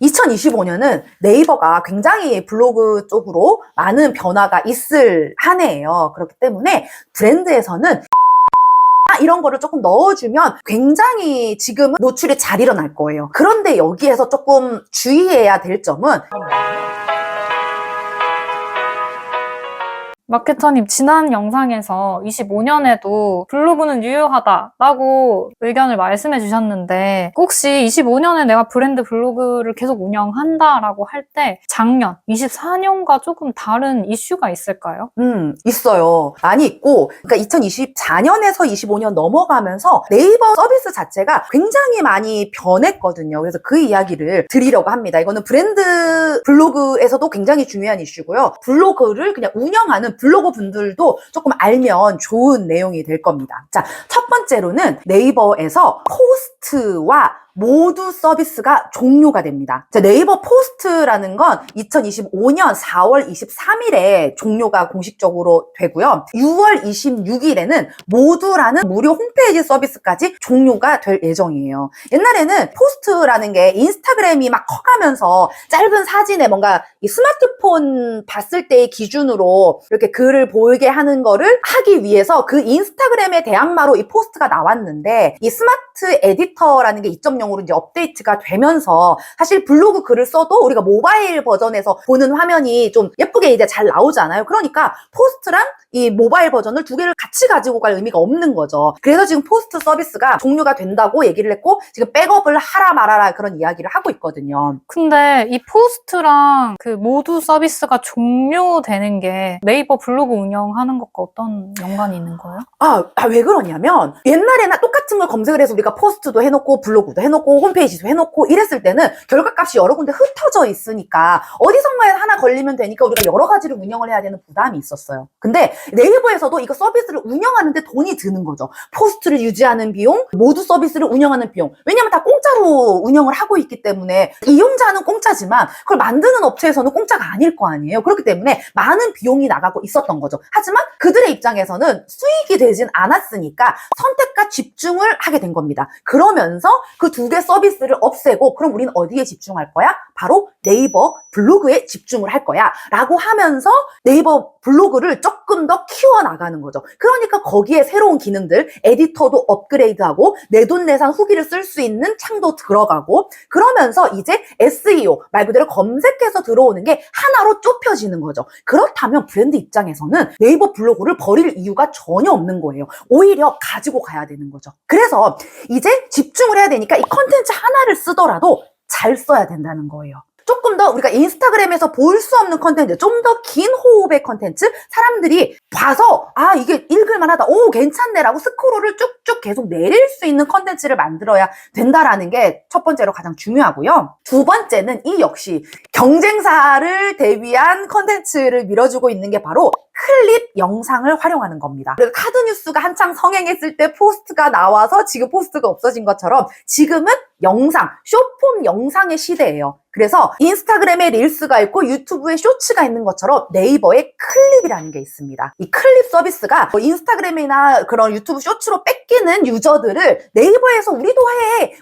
2025년은 네이버가 굉장히 블로그 쪽으로 많은 변화가 있을 한 해예요. 그렇기 때문에 브랜드에서는 이런 거를 조금 넣어주면 굉장히 지금은 노출이 잘 일어날 거예요. 그런데 여기에서 조금 주의해야 될 점은 마케터님, 지난 영상에서 25년에도 블로그는 유효하다라고 의견을 말씀해 주셨는데, 혹시 25년에 내가 브랜드 블로그를 계속 운영한다라고 할 때 작년, 24년과 조금 다른 이슈가 있을까요? 있어요. 많이 있고, 그러니까 2024년에서 25년 넘어가면서 네이버 서비스 자체가 굉장히 많이 변했거든요. 그래서 그 이야기를 드리려고 합니다. 이거는 브랜드 블로그에서도 굉장히 중요한 이슈고요. 블로그를 그냥 운영하는 블로거 분들도 조금 알면 좋은 내용이 될 겁니다. 자, 첫 번째로는 네이버에서 포스트와 모두 서비스가 종료가 됩니다. 자, 네이버 포스트라는 건 2025년 4월 23일에 종료가 공식적으로 되고요. 6월 26일에는 모두라는 무료 홈페이지 서비스까지 종료가 될 예정이에요. 옛날에는 포스트라는 게 인스타그램이 막 커가면서 짧은 사진에 뭔가 이 스마트폰 봤을 때의 기준으로 이렇게 글을 보이게 하는 거를 하기 위해서 그 인스타그램의 대항마로 이 포스트가 나왔는데, 이 스마트 에디터라는 게 2.0으로 이제 업데이트가 되면서 사실 블로그 글을 써도 우리가 모바일 버전에서 보는 화면이 좀 예쁘게 이제 잘 나오잖아요. 그러니까 포스트랑 이 모바일 버전을 두 개를 같이 가지고 갈 의미가 없는 거죠. 그래서 지금 포스트 서비스가 종료가 된다고 얘기를 했고, 지금 백업을 하라 말아라 그런 이야기를 하고 있거든요. 근데 이 포스트랑 그 모두 서비스가 종료되는 게 네이버 블로그 운영하는 것과 어떤 연관이 있는 거예요? 왜 그러냐면 옛날에는 똑같은 걸 검색을 해서 우리가 포스트도 해놓고 블로그도 해놓고 홈페이지도 해놓고 이랬을 때는 결과값이 여러 군데 흩어져 있으니까 어디선가에 하나 걸리면 되니까 우리가 여러 가지를 운영을 해야 되는 부담이 있었어요. 근데 네이버에서도 이거 서비스를 운영하는데 돈이 드는 거죠. 포스트를 유지하는 비용, 모두 서비스를 운영하는 비용. 왜냐면 다 공짜로 운영을 하고 있기 때문에 이용자는 공짜지만 그걸 만드는 업체에서는 공짜가 아닐 거 아니에요. 그렇기 때문에 많은 비용이 나가고 있었던 거죠. 하지만 그들의 입장에서는 수익이 되진 않았으니까 선택과 집중을 하게 된 겁니다. 그러면서 그 두 개 서비스를 없애고, 그럼 우리는 어디에 집중할 거야? 바로 네이버 블로그에 집중을 할 거야 라고 하면서 네이버 블로그를 조금 더 키워나가는 거죠. 그러니까 거기에 새로운 기능들, 에디터도 업그레이드하고 내돈내산 후기를 쓸 수 있는 창도 들어가고, 그러면서 이제 SEO, 말 그대로 검색해서 들어오는 게 하나로 좁혀지는 거죠. 그렇다면 브랜드 입장에서는 네이버 블로그를 버릴 이유가 전혀 없는 거예요. 오히려 가지고 가야 되는 거죠. 그래서 이제 집중을 해야 되니까 이 컨텐츠 하나를 쓰더라도 잘 써야 된다는 거예요. 조금 더 우리가 인스타그램에서 볼 수 없는 컨텐츠, 좀 더 긴 호흡의 컨텐츠, 사람들이 봐서 이게 읽을만 하다, 괜찮네 라고 스크롤을 쭉쭉 계속 내릴 수 있는 컨텐츠를 만들어야 된다라는 게 첫 번째로 가장 중요하고요. 두 번째는 이 역시 경쟁사를 대비한 컨텐츠를 밀어주고 있는 게 바로 클립 영상을 활용하는 겁니다. 그래서 카드뉴스가 한창 성행했을 때 포스트가 나와서 지금 포스트가 없어진 것처럼 지금은 영상, 숏폼 영상의 시대예요. 그래서 인스타그램에 릴스가 있고 유튜브에 쇼츠가 있는 것처럼 네이버에 클립이라는 게 있습니다. 이 클립 서비스가 인스타그램이나 그런 유튜브 쇼츠로 뺏기는 유저들을 네이버에서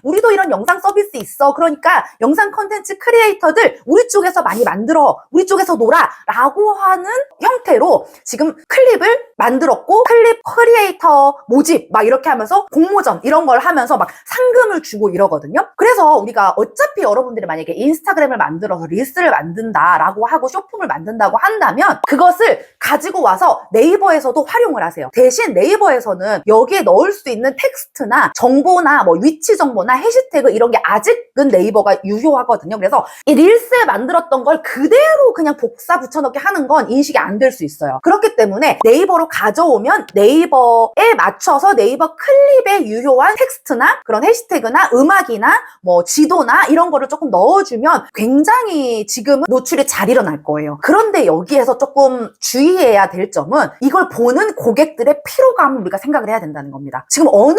우리도 이런 영상 서비스 있어. 그러니까 영상 컨텐츠 크리에이터들 우리 쪽에서 많이 만들어. 우리 쪽에서 놀아. 라고 하는 형태로 지금 클립을 만들었고, 클립 크리에이터 모집 막 이렇게 하면서 공모전 이런 걸 하면서 막 상금을 주고 이러거든요. 그래서 우리가 어차피 여러분들이 만약에 인스타그램을 만들어서 릴스를 만든다라고 하고 쇼폼을 만든다고 한다면 그것을 가지고 와서 네이버에서도 활용을 하세요. 대신 네이버에서는 여기에 넣을 수 있는 텍스트나 정보나 뭐 위치 정보나 해시태그 이런 게 아직은 네이버가 유효하거든요. 그래서 이 릴스에 만들었던 걸 그대로 그냥 복사 붙여넣기 하는 건 인식이 안 될 수 있어요. 그렇기 때문에 네이버로 가져오면 네이버에 맞춰서 네이버 클립에 유효한 텍스트나 그런 해시태그나 음악이나 뭐 지도나 이런 거를 조금 넣어주면 굉장히 지금은 노출이 잘 일어날 거예요. 그런데 여기에서 조금 주의 주의해야 될 점은 이걸 보는 고객들의 피로감을 우리가 생각을 해야 된다는 겁니다. 지금 어느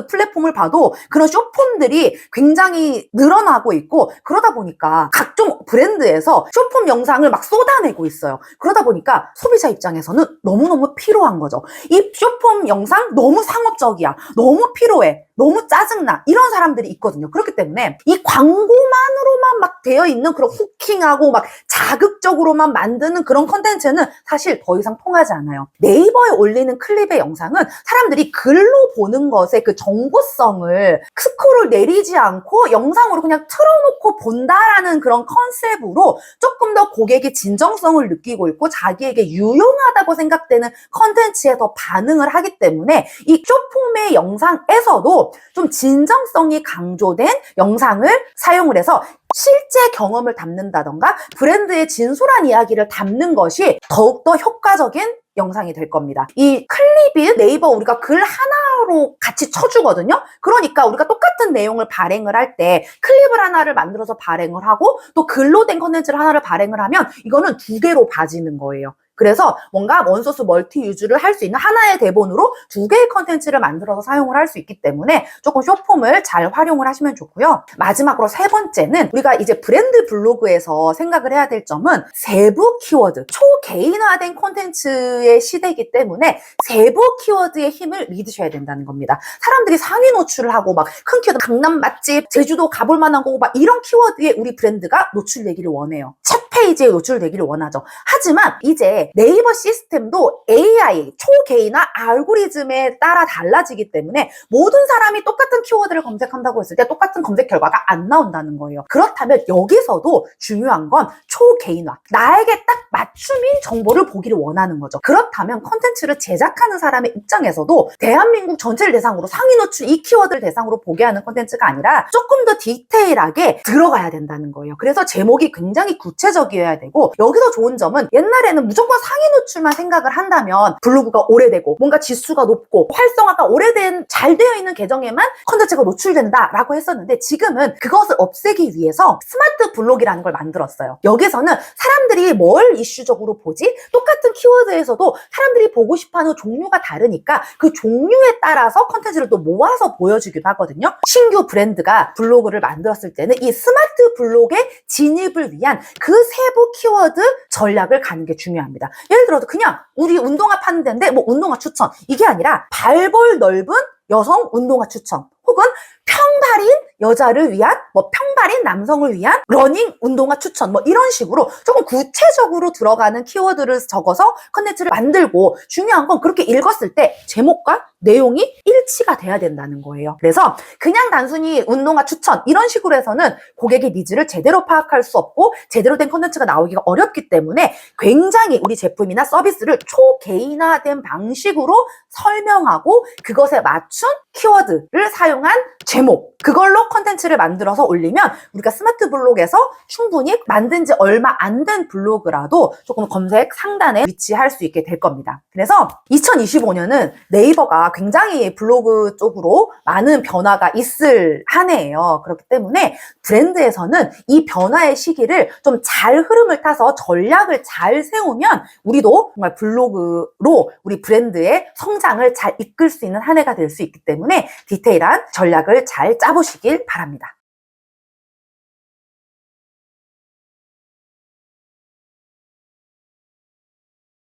플랫폼을 봐도 그런 쇼폼들이 굉장히 늘어나고 있고, 그러다 보니까 각종 브랜드에서 쇼폼 영상을 막 쏟아내고 있어요. 그러다 보니까 소비자 입장에서는 너무너무 피로한 거죠. 이 쇼폼 영상 너무 상업적이야, 너무 피로해, 너무 짜증나, 이런 사람들이 있거든요. 그렇기 때문에 이 광고만으로만 막 되어 있는 그런 후킹하고 막 자극적으로만 만드는 그런 컨텐츠는 사실 더 이상 통하지 않아요. 네이버에 올리는 클립의 영상은 사람들이 글로 보는 것의 그 정보성을 스크롤 내리지 않고 영상으로 그냥 틀어놓고 본다라는 그런 컨셉으로 조금 더 고객이 진정성을 느끼고 있고 자기에게 유용하다고 생각되는 컨텐츠에 더 반응을 하기 때문에 이 쇼폼의 영상에서도 좀 진정성이 강조된 영상을 사용을 해서 실제 경험을 담는다던가 브랜드의 진솔한 이야기를 담는 것이 더욱더 효과적인 영상이 될 겁니다. 이 클립이 네이버 우리가 글 하나로 같이 쳐주거든요. 그러니까 우리가 똑같은 내용을 발행을 할 때 클립을 하나를 만들어서 발행을 하고 또 글로 된 컨텐츠를 하나를 발행을 하면 이거는 두 개로 봐지는 거예요. 그래서 뭔가 원소스 멀티 유즈를 할 수 있는 하나의 대본으로 두 개의 컨텐츠를 만들어서 사용을 할 수 있기 때문에 조금 쇼폼을 잘 활용을 하시면 좋고요. 마지막으로 세 번째는 우리가 이제 브랜드 블로그에서 생각을 해야 될 점은 세부 키워드, 초개인화된 콘텐츠의 시대이기 때문에 세부 키워드의 힘을 믿으셔야 된다는 겁니다. 사람들이 상위 노출을 하고 막 큰 키워드, 강남 맛집, 제주도 가볼 만한 거고 막 이런 키워드에 우리 브랜드가 노출되기를 원해요. 첫 페이지에 노출되기를 원하죠. 하지만 이제 네이버 시스템도 AI, 초개인화 알고리즘에 따라 달라지기 때문에 모든 사람이 똑같은 키워드를 검색한다고 했을 때 똑같은 검색 결과가 안 나온다는 거예요. 그렇다면 여기서도 중요한 건 초개인화, 나에게 딱 맞춤인 정보를 보기를 원하는 거죠. 그렇다면 컨텐츠를 제작하는 사람의 입장에서도 대한민국 전체를 대상으로 상위 노출 이 키워드를 대상으로 보게 하는 컨텐츠가 아니라 조금 더 디테일하게 들어가야 된다는 거예요. 그래서 제목이 굉장히 구체적이어야 되고, 여기서 좋은 점은 옛날에는 무조건 상위 노출만 생각을 한다면 블로그가 오래되고 뭔가 지수가 높고 활성화가 오래된 잘 되어 있는 계정에만 컨텐츠가 노출된다라고 했었는데, 지금은 그것을 없애기 위해서 스마트 블록이라는 걸 만들었어요. 여기서는 사람들이 뭘 이슈적으로 보지? 똑같은 키워드에서도 사람들이 보고 싶어하는 종류가 다르니까 그 종류에 따라서 컨텐츠를 또 모아서 보여주기도 하거든요. 신규 브랜드가 블로그를 만들었을 때는 이 스마트 블록의 진입을 위한 그 세부 키워드 전략을 가는 게 중요합니다. 예를 들어서 그냥 우리 운동화 파는 데인데 뭐 운동화 추천, 이게 아니라 발볼 넓은 여성 운동화 추천, 혹은 평발인 여자를 위한, 뭐 평발인 남성을 위한 러닝 운동화 추천, 뭐 이런 식으로 조금 구체적으로 들어가는 키워드를 적어서 컨텐츠를 만들고, 중요한 건 그렇게 읽었을 때 제목과 내용이 일치가 돼야 된다는 거예요. 그래서 그냥 단순히 운동화 추천 이런 식으로 해서는 고객의 니즈를 제대로 파악할 수 없고 제대로 된 컨텐츠가 나오기가 어렵기 때문에 굉장히 우리 제품이나 서비스를 초개인화된 방식으로 설명하고 그것에 맞춘 키워드를 사용한 제목, 그걸로 컨텐츠를 만들어서 올리면 우리가 스마트 블록에서 충분히 만든 지 얼마 안 된 블로그라도 조금 검색 상단에 위치할 수 있게 될 겁니다. 그래서 2025년은 네이버가 굉장히 블로그 쪽으로 많은 변화가 있을 한 해예요. 그렇기 때문에 브랜드에서는 이 변화의 시기를 좀 잘 흐름을 타서 전략을 잘 세우면 우리도 정말 블로그로 우리 브랜드의 성장을 잘 이끌 수 있는 한 해가 될 수 있기 때문에 디테일한 전략을 잘 짜보시길 바랍니다.